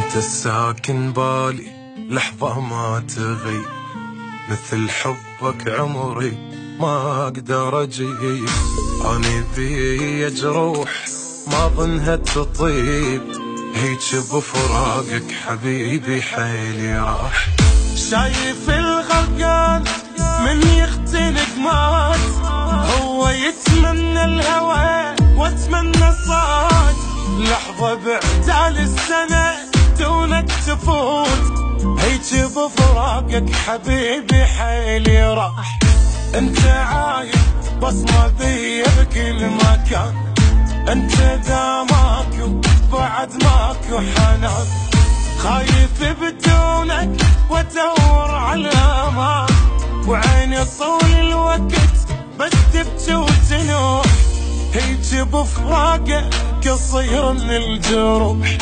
انت الساكن بالي لحظة ما تغيب، مثل حبك عمري ما اقدر اجيب. اني بي جروح ما ظنها تطيب، هيج بفراقك حبيبي حيلي راح. شايف الغرقان من يختنق مات، هو يتمنى الهوى واتمنى الصاد. لحظة بعدال السنة دونك تفوت، هيج بفراقك حبيبي حيلي راح. انت عايش بصمة بي بكل مكان، انت ذا ماكو بعد ماكو حنان. خايف بدونك وادور على الامان، وعيني طول الوقت بس تبكي وتنوح. هيج بفراقك قصير من الجروح.